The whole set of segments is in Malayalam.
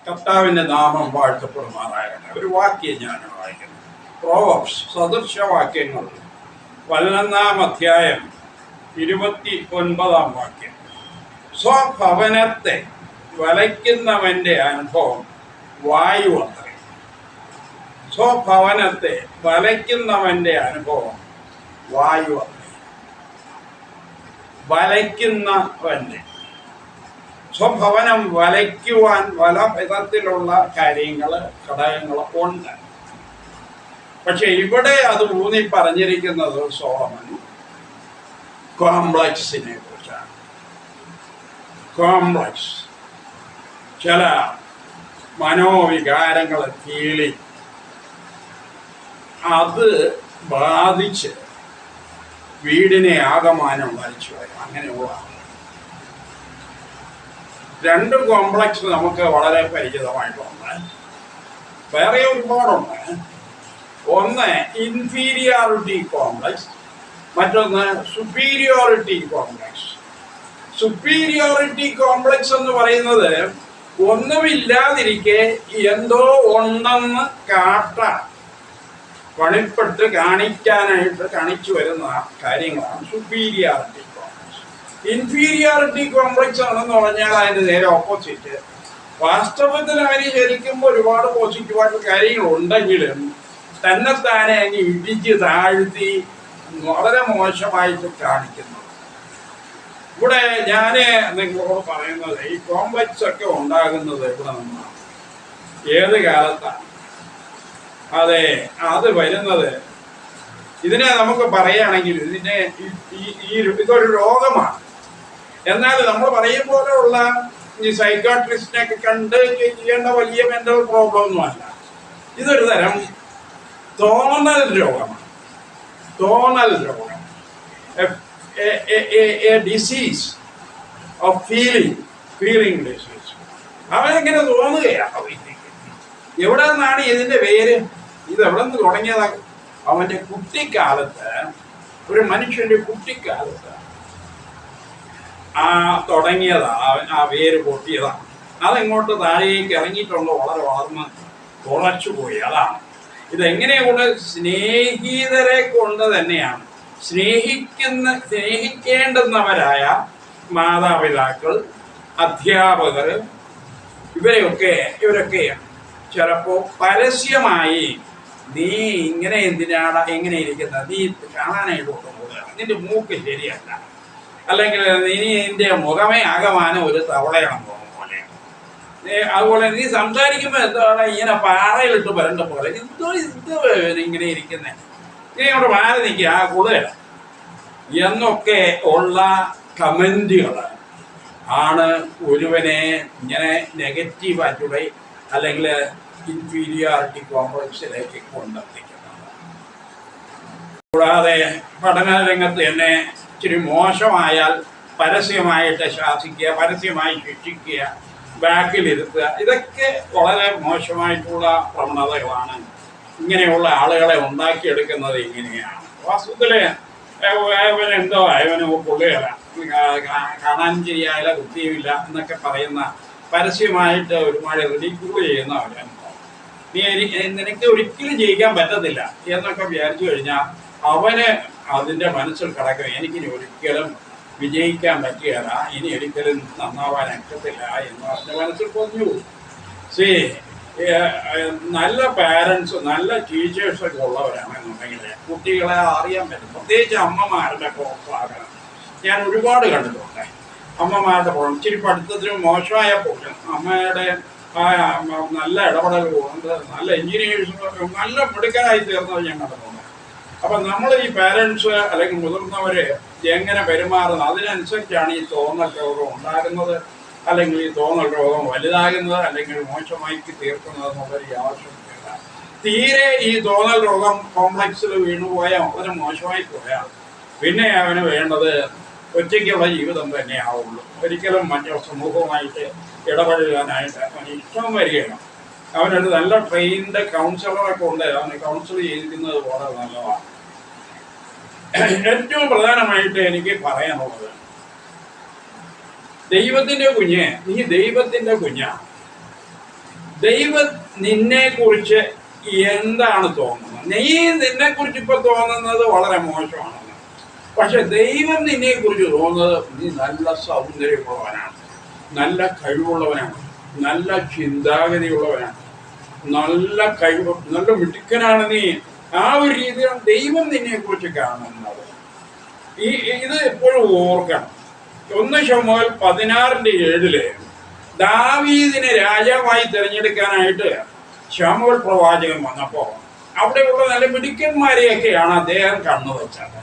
കർത്താവിൻ്റെ നാമം വാഴ്ത്തപ്പെടുമാറാകട്ടെ. ഒരു വാക്യം ഞാൻ വായിക്കുന്നു. പ്രോവബ്സ് സദൃശവാക്യങ്ങൾ 11-ാം അധ്യായം 29-ാം വാക്യം. സ്വഭവനത്തെ വലയ്ക്കുന്നവൻ്റെ അനുഭവം വായു അത്രേ. സ്വഭവനത്തെ വലയ്ക്കുന്നവൻ്റെ അനുഭവം വായു അത്രേ. വലയ്ക്കുന്നവൻ്റെ സ്വഭവനം വലയ്ക്കുവാൻ പല വിധത്തിലുള്ള കാര്യങ്ങൾ ഘടകങ്ങൾ ഉണ്ട്. പക്ഷെ ഇവിടെ അത് ഊന്നി പറഞ്ഞിരിക്കുന്നത് സോളമൻ കോംപ്ലക്സിനെ കുറിച്ചാണ്. കോംപ്ലക്സ് ചില മനോവികാരങ്ങൾ കീഴി അത് ബാധിച്ച് വീടിനെ ആകമാനം വലിച്ചു വരും. അങ്ങനെയുള്ള രണ്ട് കോംപ്ലക്സ് നമുക്ക് വളരെ പരിചിതമായിട്ടുണ്ട്. വേറെ ഒരുപാടുണ്ട്. ഒന്ന് ഇൻഫീരിയോറിറ്റി കോംപ്ലക്സ്, മറ്റൊന്ന് സുപ്പീരിയോറിറ്റി കോംപ്ലക്സ്. സുപ്പീരിയോറിറ്റി കോംപ്ലക്സ് എന്ന് പറയുന്നത് ഒന്നുമില്ലാതിരിക്കെ എന്തോ ഉണ്ടെന്ന് പണിപ്പെട്ട് കാണിച്ചു വരുന്ന കാര്യങ്ങളാണ് സുപ്പീരിയോറിറ്റി കോംപ്ലക്സ്. ഇൻഫീരിയോറിറ്റി കോംപ്ലക്സ് ആണെന്ന് പറഞ്ഞാൽ അതിൻ്റെ നേരെ ഓപ്പോസിറ്റ്. വാസ്തവത്തിൽ അവന് ശരിക്കും ഒരുപാട് പോസിറ്റീവായിട്ടുള്ള കാര്യങ്ങൾ ഉണ്ടെങ്കിലും തന്നെത്താനെ അങ്ങ് ഇടിച്ച് താഴ്ത്തി വളരെ മോശമായിട്ട് കാണിക്കുന്നു. ഇവിടെ ഞാൻ നിങ്ങളോട് പറയുന്നത് ഈ കോംപ്ലക്സ് ഒക്കെ ഉണ്ടാകുന്നത് ഇവിടെ നിന്നാണ്, ഏത് കാലത്താണ് അതെ അത് വരുന്നത്. ഇതിനെ നമുക്ക് പറയുകയാണെങ്കിൽ ഇതൊരു രോഗമാണ്. എന്നാൽ നമ്മൾ പറയും പോലെയുള്ള ഈ സൈക്കാട്രിസ്റ്റിനെയൊക്കെ കണ്ട് ചെയ്യേണ്ട വലിയ മെന്റൽ പ്രോബ്ലം ഒന്നുമല്ല. ഇതൊരു തരം തോന്നൽ രോഗമാണ്. തോന്നൽ രോഗം, ഡിസീസ് ഓഫ് ഫീലിംഗ് ഡിസീസ്. അവനെങ്ങനെ തോന്നുകയാണ്. എവിടെ നിന്നാണ് ഇതിൻ്റെ പേര്? ഇത് എവിടെ നിന്ന് തുടങ്ങിയതാണ്? അവൻ്റെ കുട്ടിക്കാലത്ത്, ഒരു മനുഷ്യൻ്റെ കുട്ടിക്കാലത്ത് തുടങ്ങിയതാണ്. ആ വേര് പൊട്ടിയതാണ്. അതെങ്ങോട്ട് താഴേക്ക് ഇറങ്ങിയിട്ടുണ്ടോ വളരെ വളർന്ന് തുളച്ചുപോയി. അതാണ് ഇതെങ്ങനെയുണ്ട്? സ്നേഹിതരെ കൊണ്ട് തന്നെയാണ്. സ്നേഹിക്കേണ്ടുന്നവരായ മാതാപിതാക്കൾ, അധ്യാപകർ, ഇവരൊക്കെ ചിലപ്പോൾ പരസ്യമായി നീ ഇങ്ങനെ എന്തിനാണ് എങ്ങനെ ഇരിക്കുന്നത്, നീ കാണാനായിട്ട് കൊണ്ടുപോകുക, നിന്റെ മൂക്ക് ശരിയല്ല, അല്ലെങ്കിൽ നിന്റെ മുഖമേ ആകമാനം ഒരു തവളയാണ് പോലെ, അതുപോലെ നീ സംസാരിക്കുമ്പോൾ എന്താണ് ഇങ്ങനെ പാറയിലിട്ട് വരണ്ട പോലെ, എന്തോ ഇങ്ങനെ ഇരിക്കുന്നത്, നീ അവിടെ മാറി നിൽക്കുക, ആ കൂടുതല എന്നൊക്കെ ഉള്ള കമന്റുകൾ ആണ് ഒരുവനെ ഇങ്ങനെ നെഗറ്റീവായിട്ടുള്ള അല്ലെങ്കിൽ ഇൻഫീരിയോറിറ്റി കോംപ്ലക്സിലേക്ക് കൊണ്ടെത്തിക്കുന്നത്. കൂടാതെ പഠന രംഗത്ത് തന്നെ ഇച്ചിരി മോശമായാൽ പരസ്യമായിട്ട് ശാസിക്കുക, പരസ്യമായി ശിക്ഷിക്കുക, ബാക്കിലിരുത്തുക, ഇതൊക്കെ വളരെ മോശമായിട്ടുള്ള പ്രവണതകളാണ്. ഇങ്ങനെയുള്ള ആളുകളെ ഉണ്ടാക്കിയെടുക്കുന്നത് ഇങ്ങനെയാണ്. വാസ്തവത്തില് എന്തോ അവന് പുള്ളിയല്ല, കാണാൻ ശരിയായില്ല, വൃത്തിയുമില്ല എന്നൊക്കെ പറയുന്ന, പരസ്യമായിട്ട് ഒരുപാട് റിഡിക്യൂൾ ചെയ്യുന്ന അവരനുഭവം. നിനക്ക് ഒരിക്കലും ജയിക്കാൻ പറ്റത്തില്ല എന്നൊക്കെ വിചാരിച്ചു കഴിഞ്ഞാൽ അവന് അതിൻ്റെ മനസ്സിൽ കിടക്കും, എനിക്കിനി ഒരിക്കലും വിജയിക്കാൻ പറ്റുകയില്ല, ഇനി ഒരിക്കലും നന്നാവാൻ അറ്റത്തില്ല എന്ന് അവൻ്റെ മനസ്സിൽ പൊതിഞ്ഞു. നല്ല പാരൻസ്, നല്ല ടീച്ചേഴ്സൊക്കെ ഉള്ളവരാണെന്നുണ്ടെങ്കിൽ കുട്ടികളെ അറിയാൻ പറ്റും. പ്രത്യേകിച്ച് അമ്മമാരുടെ പ്രോത്സാഹനം ഞാൻ ഒരുപാട് കണ്ടിട്ടുണ്ട്. അമ്മമാരുടെ പ്രോബ്ലം ഇച്ചിരി പഠിത്തത്തിന് മോശമായ പോലും അമ്മയുടെ നല്ല ഇടപെടൽ കൊണ്ട് നല്ല എൻജിനീയേഴ്സ്, നല്ല മിടുക്കനായി തീർന്നത് ഞാൻ കണ്ടിട്ടുണ്ട്. അപ്പം നമ്മൾ ഈ പാരൻസ് അല്ലെങ്കിൽ മുതിർന്നവർ എങ്ങനെ പെരുമാറുന്നത് അതിനനുസരിച്ചാണ് ഈ തോന്നൽ രോഗം ഉണ്ടാകുന്നത്, അല്ലെങ്കിൽ ഈ തോന്നൽ രോഗം വലുതാകുന്നത്, അല്ലെങ്കിൽ മോശമായി തീർക്കുന്നത് എന്നുള്ളൊരു ആവശ്യമില്ല. തീരെ ഈ തോന്നൽ രോഗം കോംപ്ലക്സിൽ വീണുപോയാൽ അവന് മോശമായി പോയാൽ പിന്നെ അവന് വേണ്ടത് ഒറ്റയ്ക്കുള്ള ജീവിതം തന്നെ ആവുള്ളൂ. ഒരിക്കലും മറ്റു സമൂഹവുമായിട്ട് ഇടപഴകാനായിട്ട് അവന് ഇഷ്ടം വരികയാണ്. അവനൊരു നല്ല ട്രെയിൻഡ് കൗൺസിലറൊക്കെ ഉണ്ട്, അവന് കൗൺസിൽ ചെയ്തിരിക്കുന്നത് വളരെ നല്ലതാണ്. ഏറ്റവും പ്രധാനമായിട്ട് എനിക്ക് പറയാനുള്ളത്, ദൈവത്തിൻ്റെ കുഞ്ഞ്, നീ ദൈവത്തിൻ്റെ കുഞ്ഞാണ്. ദൈവം നിന്നെ കുറിച്ച് എന്താണ് തോന്നുന്നത്? നിന്നെ കുറിച്ച് ഇപ്പൊ തോന്നുന്നത് വളരെ മോശമാണെന്ന്. പക്ഷെ ദൈവം നിന്നെ കുറിച്ച് തോന്നുന്നത് നീ നല്ല സൗന്ദര്യമുള്ളവനാണ്, നല്ല കഴിവുള്ളവനാണ്, നല്ല ചിന്താഗതിയുള്ളവനാണ്, നല്ല മിടുക്കനാണ് നീ. ആ ഒരു രീതിയിലാണ് ദൈവം നിന്നെ കുറിച്ച് കാണുന്നത്. ഇത് എപ്പോഴും ഓർക്കണം. 1 ശമൂവേൽ 16:7 ദാവീദിനെ രാജാവായി തിരഞ്ഞെടുക്കാനായിട്ട് ശമൂവേൽ പ്രവാചകൻ വന്നപ്പോ അവിടെയുള്ള നല്ല മിടുക്കന്മാരെയൊക്കെയാണ് അദ്ദേഹം കണ്ണുവച്ചത്.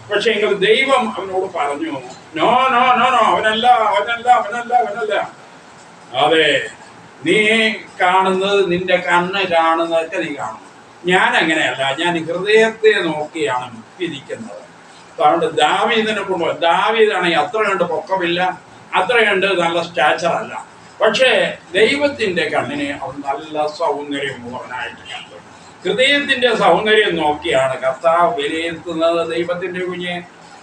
പക്ഷെ എങ്കിൽ ദൈവം അവനോട് പറഞ്ഞു, നോ നോ നോ നോ, അവനല്ല അവനല്ല അവനല്ല അവനല്ല. അതെ, നീ കാണുന്നത്, നിന്റെ കണ്ണ് കാണുന്നതൊക്കെ നീ കാണും. ഞാൻ അങ്ങനെയല്ല, ഞാൻ ഹൃദയത്തെ നോക്കിയാണ് വിധിക്കുന്നത്. അതുകൊണ്ട് ദാവീദിനെ കൊണ്ടുപോയി. ദാവീദാണെങ്കിൽ അത്ര കണ്ട് പൊക്കമില്ല, അത്ര കണ്ട് നല്ല സ്റ്റാച്ചർ അല്ല. പക്ഷേ ദൈവത്തിന്റെ കണ്ണിനെ അവൻ നല്ല സൗന്ദര്യമുള്ളവനായിട്ട് കണ്ടു. ഹൃദയത്തിന്റെ സൗന്ദര്യം നോക്കിയാണ് കർത്താവ് വിലയിരുത്തുന്നത്. ദൈവത്തിന്റെ കുഞ്ഞെ,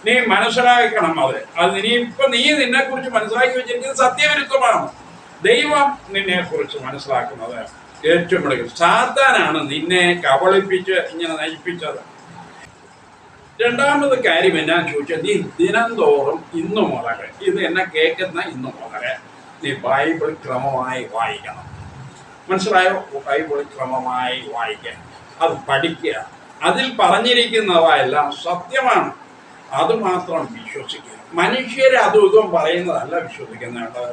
നീ മനസ്സിലാക്കണം. അത് നീ നിന്നെ കുറിച്ച് മനസ്സിലാക്കി വെച്ചിരിക്കുന്നത് സത്യവിരുദ്ധമാണ്. ദൈവം നിന്നെ കുറിച്ച് മനസ്സിലാക്കുന്നത് ഏറ്റവും കൂടുതൽ. സാത്താനാണ് നിന്നെ കബളിപ്പിച്ച് ഇങ്ങനെ നയിപ്പിച്ചത്. രണ്ടാമത് കാര്യം എന്നാന്ന് ചോദിച്ചാൽ, നീ ദിനംതോറും ഇന്നു മുതൽ, ഇത് എന്നെ കേൾക്കുന്ന ഇന്നു മുതൽ നീ ബൈബിൾ ക്രമമായി വായിക്കണം. മനസ്സിലായോ? ബൈബിൾ ക്രമമായി വായിക്കുക, അത് പഠിക്കുക. അതിൽ പറഞ്ഞിരിക്കുന്നവയെല്ലാം സത്യമാണ്, അതുമാത്രം വിശ്വസിക്കുക. മനുഷ്യരെ അതും ഇതും പറയുന്നതല്ല വിശ്വസിക്കുന്നുണ്ട്.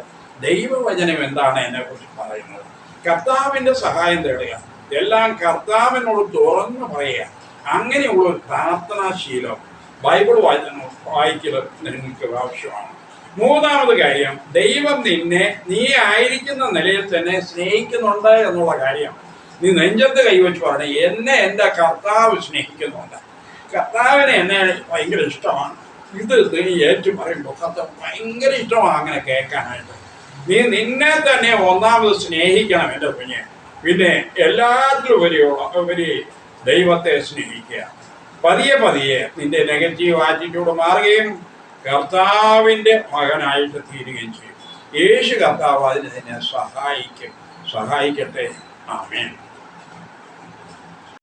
ദൈവവചനം എന്താണ് എന്നെ കുറിച്ച് പറയുന്നത്? കർത്താവിന്റെ സഹായം തേടുക, എല്ലാം കർത്താവിനോട് തുറന്നു പറയുക. അങ്ങനെയുള്ള ഒരു പ്രാർത്ഥനാശീലം ബൈബിൾ വായിക്കൽ നിങ്ങൾക്ക് ആവശ്യമാണ്. മൂന്നാമത് കാര്യം, ദൈവം നിന്നെ നീ ആയിരിക്കുന്ന നിലയിൽ തന്നെ സ്നേഹിക്കുന്നുണ്ട് എന്നുള്ള കാര്യം നീ നെഞ്ചത്ത് കൈവച്ച് പറഞ്ഞു, എന്നെ എൻ്റെ കർത്താവ് സ്നേഹിക്കുന്നുണ്ട്. കർത്താവിനെ എന്നെ ഭയങ്കര ഇഷ്ടമാണ്. ഇത് നീ ഏറ്റു പറയുമ്പോൾ കർത്താവ് ഭയങ്കര ഇഷ്ടമാണ് അങ്ങനെ കേൾക്കാനായിട്ട്. നീ നിന്നെ തന്നെ ഒന്നാമത് സ്നേഹിക്കണം എൻ്റെ കുഞ്ഞെ. പിന്നെ എല്ലാത്തിലും ഉപരി ദൈവത്തെ സ്നേഹിക്കുക. പതിയെ പതിയെ നിന്റെ നെഗറ്റീവ് ആറ്റിറ്റ്യൂഡ് മാറുകയും കർത്താവിൻ്റെ മകനായിട്ട് തീരുകയും ചെയ്യും. യേശു കർത്താവ് അതിന് തന്നെ സഹായിക്കട്ടെ. ആമേൻ.